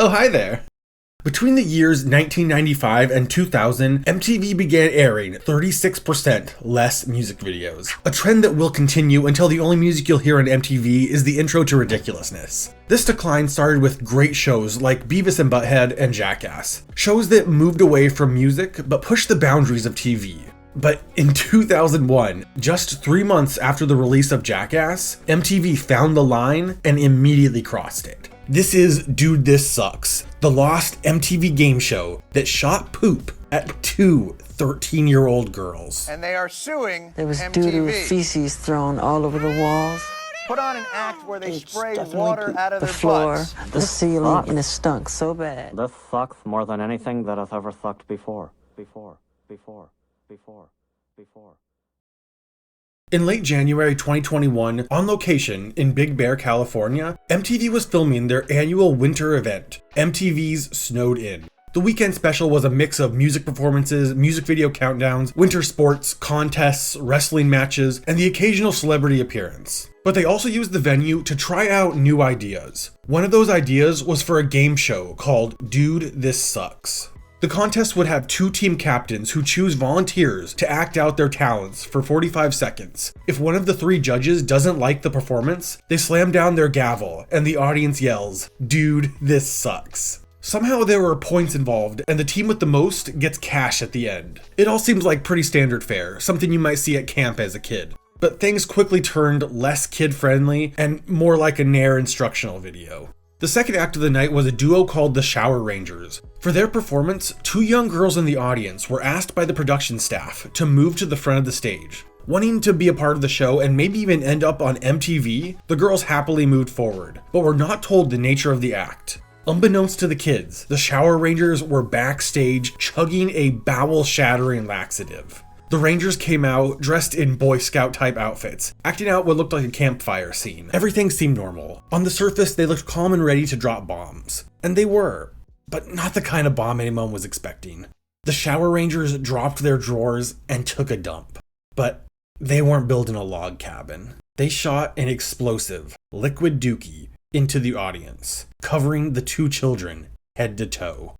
Oh, hi there. Between the years 1995 and 2000, MTV began airing 36% less music videos, a trend that will continue until the only music you'll hear on MTV is the intro to Ridiculousness. This decline started with great shows like Beavis and Butthead and Jackass, shows that moved away from music but pushed the boundaries of TV. But in 2001, just 3 months after the release of Jackass, MTV found the line and immediately crossed it. This is Dude, This Sucks, the lost MTV game show that shot poop at two 13-year-old girls. And they are suing There was MTV. doo-doo feces thrown all over the walls. Put on an act where they spray definitely water out of the their floor, butts. the ceiling, and it stunk so bad. This sucks more than anything that has ever sucked before. In late January 2021, on location in Big Bear, California, MTV was filming their annual winter event, MTV's Snowed In. The weekend special was a mix of music performances, music video countdowns, winter sports, contests, wrestling matches, and the occasional celebrity appearance. But they also used the venue to try out new ideas. One of those ideas was for a game show called Dude, This Sucks. The contest would have 2 team captains who choose volunteers to act out their talents for 45 seconds. If one of the 3 judges doesn't like the performance, they slam down their gavel and the audience yells, "Dude, this sucks." Somehow there were points involved, and the team with the most gets cash at the end. It all seems like pretty standard fare, something you might see at camp as a kid. But things quickly turned less kid-friendly and more like a Nair instructional video. The second act of the night was a duo called the Shower Rangers. For their performance, 2 young girls in the audience were asked by the production staff to move to the front of the stage. Wanting to be a part of the show and maybe even end up on MTV, the girls happily moved forward, but were not told the nature of the act. Unbeknownst to the kids, the Shower Rangers were backstage chugging a bowel-shattering laxative. The Rangers came out dressed in Boy Scout type outfits, acting out what looked like a campfire scene. Everything seemed normal. On the surface, they looked calm and ready to drop bombs. And they were, but not the kind of bomb anyone was expecting. The Shower Rangers dropped their drawers and took a dump. But they weren't building a log cabin. They shot an explosive, liquid dookie into the audience, covering the 2 children head to toe.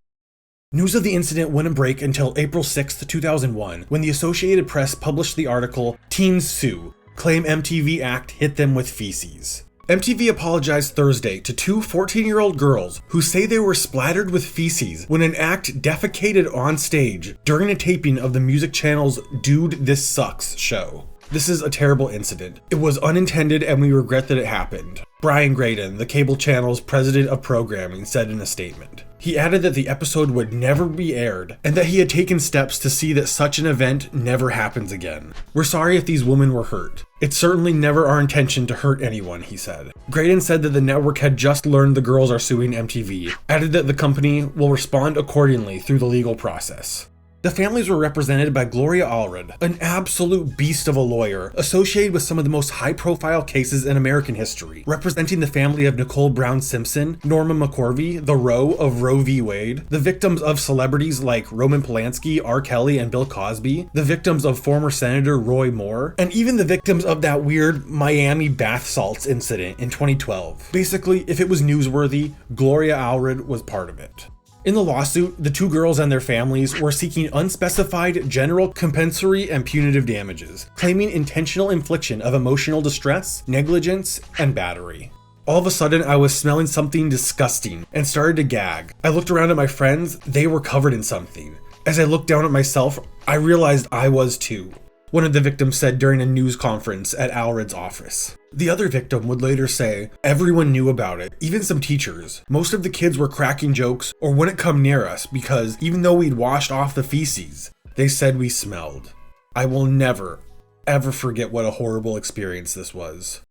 News of the incident wouldn't break until April 6, 2001, when the Associated Press published the article, "Teens Sue, Claim MTV Act Hit Them with Feces." MTV apologized Thursday to 2 14-year-old girls who say they were splattered with feces when an act defecated on stage during a taping of the music channel's Dude, This Sucks show. This is a terrible incident. It was unintended and we regret that it happened. Brian Graydon, the cable channel's president of programming, said in a statement. He added that the episode would never be aired and that he had taken steps to see that such an event never happens again. "We're sorry if these women were hurt. It's certainly never our intention to hurt anyone," he said. Graydon said that the network had just learned the girls are suing MTV, added that the company will respond accordingly through the legal process. The families were represented by Gloria Allred, an absolute beast of a lawyer associated with some of the most high-profile cases in American history, representing the family of Nicole Brown Simpson, Norma McCorvey, the Roe of Roe v. Wade, the victims of celebrities like Roman Polanski, R. Kelly, and Bill Cosby, the victims of former Senator Roy Moore, and even the victims of that weird Miami bath salts incident in 2012. Basically, if it was newsworthy, Gloria Allred was part of it. In the lawsuit, the 2 girls and their families were seeking unspecified general compensatory and punitive damages, claiming intentional infliction of emotional distress, negligence, and battery. All of a sudden, I was smelling something disgusting and started to gag. I looked around at my friends, they were covered in something. As I looked down at myself, I realized I was too, one of the victims said during a news conference at Allred's office. The other victim would later say, "Everyone knew about it, even some teachers. Most of the kids were cracking jokes or wouldn't come near us because even though we'd washed off the feces, they said we smelled." I will never, ever forget what a horrible experience this was.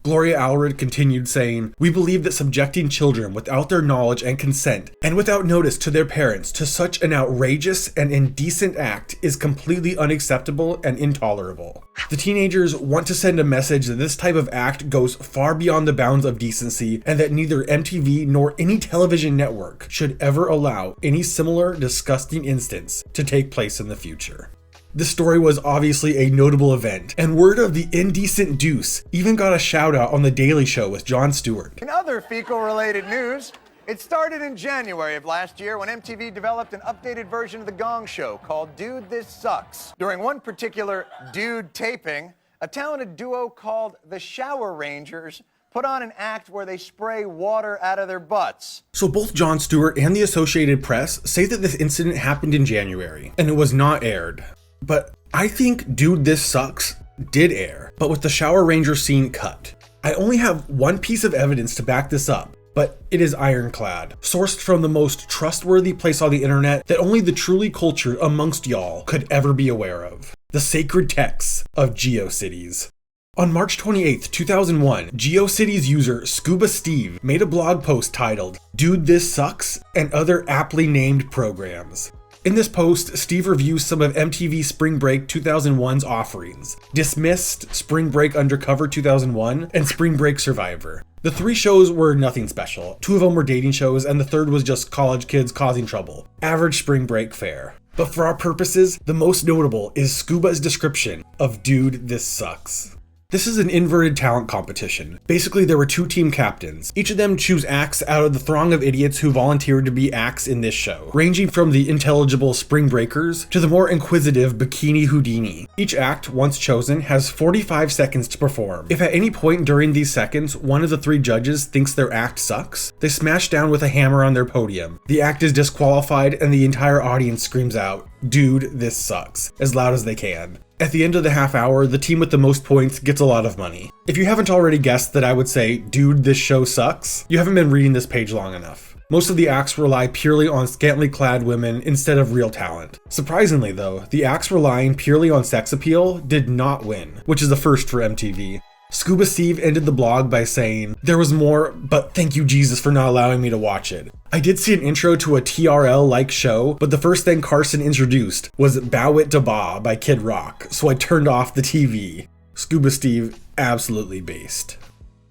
Gloria Allred continued saying, "We believe that subjecting children without their knowledge and consent and without notice to their parents to such an outrageous and indecent act is completely unacceptable and intolerable. The teenagers want to send a message that this type of act goes far beyond the bounds of decency and that neither MTV nor any television network should ever allow any similar disgusting instance to take place in the future." This story was obviously a notable event, and word of the indecent deuce even got a shout out on The Daily Show with Jon Stewart. In other fecal-related news, It started in January of last year when MTV developed an updated version of The Gong Show called Dude, This Sucks. During one particular dude taping, a talented duo called the Shower Rangers put on an act where they spray water out of their butts. So both Jon Stewart and the Associated Press say that this incident happened in January, and it was not aired. But I think Dude, This Sucks did air, but with the Shower Ranger scene cut. I only have one piece of evidence to back this up, but it is ironclad, sourced from the most trustworthy place on the internet that only the truly cultured amongst y'all could ever be aware of. The sacred texts of GeoCities. On March 28, 2001, GeoCities user Scuba Steve made a blog post titled, Dude, This Sucks, and Other Aptly Named Programs. In this post, Steve reviews some of MTV Spring Break 2001's offerings, Dismissed, Spring Break Undercover 2001, and Spring Break Survivor. The three shows were nothing special. Two of them were dating shows, and the third was just college kids causing trouble. Average spring break fare. But for our purposes, the most notable is Scuba's description of Dude, This Sucks. This is an inverted talent competition. Basically, there were two team captains. Each of them choose acts out of the throng of idiots who volunteered to be acts in this show, ranging from the intelligible Spring Breakers to the more inquisitive Bikini Houdini. Each act, once chosen, has 45 seconds to perform. If at any point during these seconds, one of the three judges thinks their act sucks, they smash down with a hammer on their podium. The act is disqualified and the entire audience screams out, Dude, This Sucks, as loud as they can. At the end of the half hour, the team with the most points gets a lot of money. If you haven't already guessed that I would say, Dude, This Show Sucks, you haven't been reading this page long enough. Most of the acts rely purely on scantily clad women instead of real talent. Surprisingly though, the acts relying purely on sex appeal did not win, which is a first for MTV. Scuba Steve ended the blog by saying, there was more, but thank you Jesus for not allowing me to watch it. I did see an intro to a TRL-like show, but the first thing Carson introduced was Bow It Da Ba by Kid Rock, so I turned off the TV. Scuba Steve absolutely based.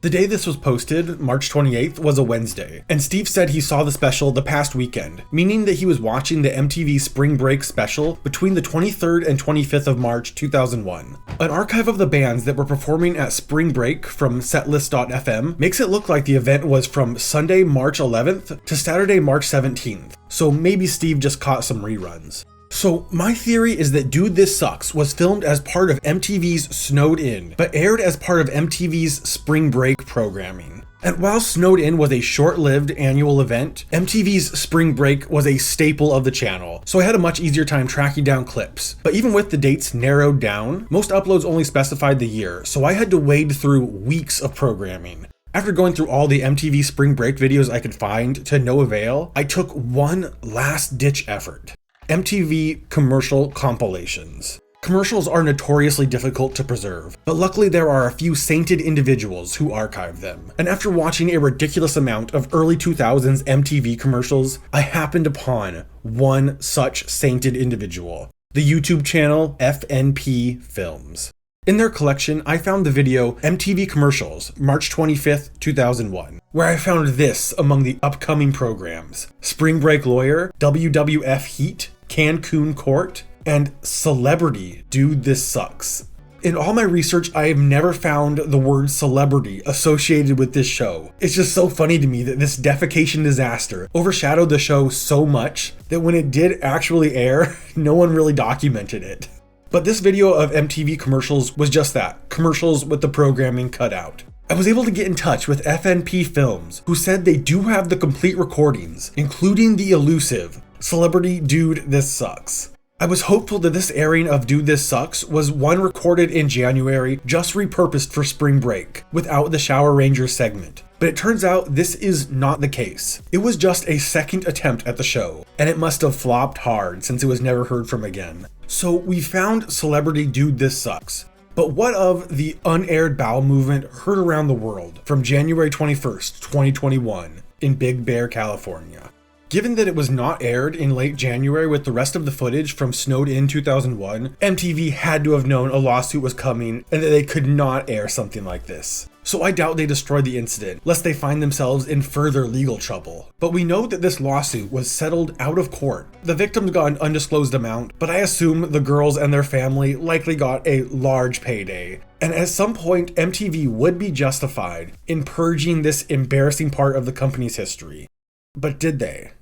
The day this was posted, March 28th, was a Wednesday, and Steve said he saw the special the past weekend, meaning that he was watching the MTV Spring Break special between the 23rd and 25th of March 2001. An archive of the bands that were performing at Spring Break from setlist.fm makes it look like the event was from Sunday, March 11th to Saturday, March 17th, so maybe Steve just caught some reruns. So my theory is that Dude, This Sucks was filmed as part of MTV's Snowed In, but aired as part of MTV's Spring Break programming. And while Snowed In was a short-lived annual event, MTV's Spring Break was a staple of the channel, so I had a much easier time tracking down clips. But even with the dates narrowed down, most uploads only specified the year, so I had to wade through weeks of programming. After going through all the MTV Spring Break videos I could find to no avail, I took one last-ditch effort. MTV commercial compilations. Commercials are notoriously difficult to preserve, but luckily there are a few sainted individuals who archive them. And after watching a ridiculous amount of early 2000s MTV commercials, I happened upon one such sainted individual, the YouTube channel FNP Films. In their collection, I found the video MTV Commercials, March 25th, 2001, where I found this among the upcoming programs: Spring Break Lawyer, WWF Heat, Cancun Court, and Celebrity Dude, This Sucks. In all my research, I have never found the word celebrity associated with this show. It's just so funny to me that this defecation disaster overshadowed the show so much that when it did actually air, no one really documented it. But this video of MTV commercials was just that, commercials with the programming cut out. I was able to get in touch with FNP Films, who said they do have the complete recordings, including the elusive Celebrity Dude, This Sucks. I was hopeful that this airing of Dude, This Sucks was one recorded in January, just repurposed for Spring Break, without the Shower Ranger segment. But it turns out this is not the case. It was just a second attempt at the show, and it must have flopped hard since it was never heard from again. So we found Celebrity Dude, This Sucks. But what of the unaired bowel movement heard around the world from January 21st, 2021 in Big Bear, California? Given that it was not aired in late January with the rest of the footage from Snowed In 2001, MTV had to have known a lawsuit was coming and that they could not air something like this. So I doubt they destroyed the incident, lest they find themselves in further legal trouble. But we know that this lawsuit was settled out of court. The victims got an undisclosed amount, but I assume the girls and their family likely got a large payday. And at some point, MTV would be justified in purging this embarrassing part of the company's history. But did they?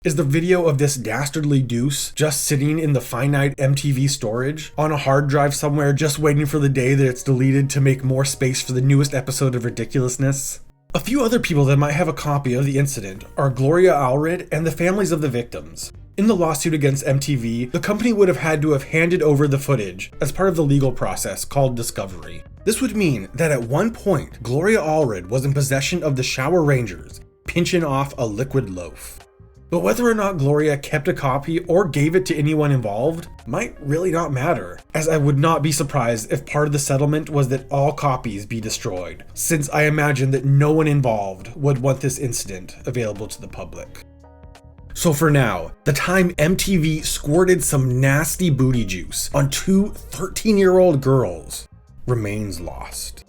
Is the video of this dastardly deuce just sitting in the finite MTV storage on a hard drive somewhere, just waiting for the day that it's deleted to make more space for the newest episode of Ridiculousness? A few other people that might have a copy of the incident are Gloria Allred and the families of the victims. In the lawsuit against MTV, the company would have had to have handed over the footage as part of the legal process called discovery. This would mean that at one point, Gloria Allred was in possession of the Shower Rangers, pinching off a liquid loaf. But whether or not Gloria kept a copy or gave it to anyone involved might really not matter, as I would not be surprised if part of the settlement was that all copies be destroyed, since I imagine that no one involved would want this incident available to the public. So for now, the time MTV squirted some nasty booty juice on two 13-year-old girls remains lost.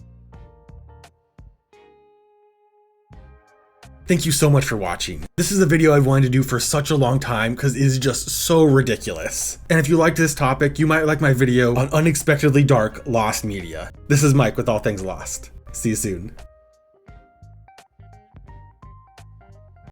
Thank you so much for watching. This is a video I've wanted to do for such a long time because it is just so ridiculous. And if you liked this topic, you might like my video on unexpectedly dark lost media. This is Mike with All Things Lost. See you soon.